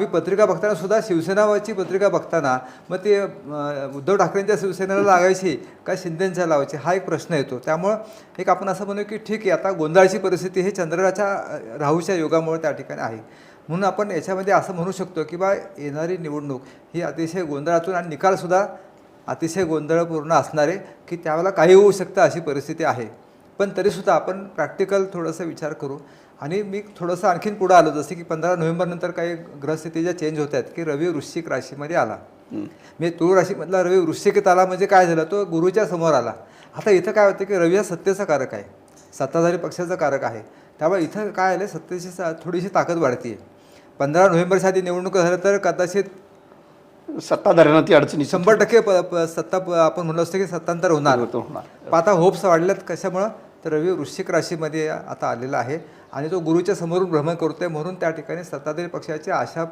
मी पत्रिका बघताना सुद्धा शिवसेनाची पत्रिका बघताना मग ते उद्धव ठाकरेंच्या शिवसेनेला लागायची का शिंदेंच्या लावायची हा एक प्रश्न येतो. त्यामुळं एक आपण असं म्हणू की ठीक आहे, आता गोंधळाची परिस्थिती हे चंद्राच्या राहूच्या योगामुळे त्या ठिकाणी आहे. म्हणून आपण याच्यामध्ये असं म्हणू शकतो की बा येणारी निवडणूक ही अतिशय गोंधळातून आणि निकालसुद्धा अतिशय गोंधळपूर्ण असणार आहे की त्यावेळेला काही होऊ शकतं अशी परिस्थिती आहे. पण तरीसुद्धा आपण प्रॅक्टिकल थोडंसं विचार करू. आणि मी थोडंसं आणखीन पुढं आलो, जसं की 15 नोव्हेंबरनंतर काही ग्रहस्थिती ज्या चेंज होत आहेत की रवी वृश्चिक राशीमध्ये आला. मी तुळ राशीमधला रवी वृश्चिकेत आला म्हणजे काय झालं, तो गुरुच्या समोर आला. आता इथं काय होतं की रवी हा सत्तेचा कारक आहे, सत्ताधारी पक्षाचा कारक आहे. त्यामुळे इथं काय आलं, सत्तेची थोडीशी ताकद वाढते. 15 नोव्हेंबरच्या आधी निवडणूक झालं तर कदाचित सत्ताधाऱ्यांना ती अडचणी 100% सत्ता आपण म्हणलं असतं की सत्तांतर होणार. आता होप्स वाढल्यात. कशामुळं तर रवी वृश्चिक राशीमध्ये आता आलेला आहे आणि तो गुरुच्या समोरून भ्रमण करतोय, म्हणून त्या ठिकाणी सत्ताधारी पक्षाची आशा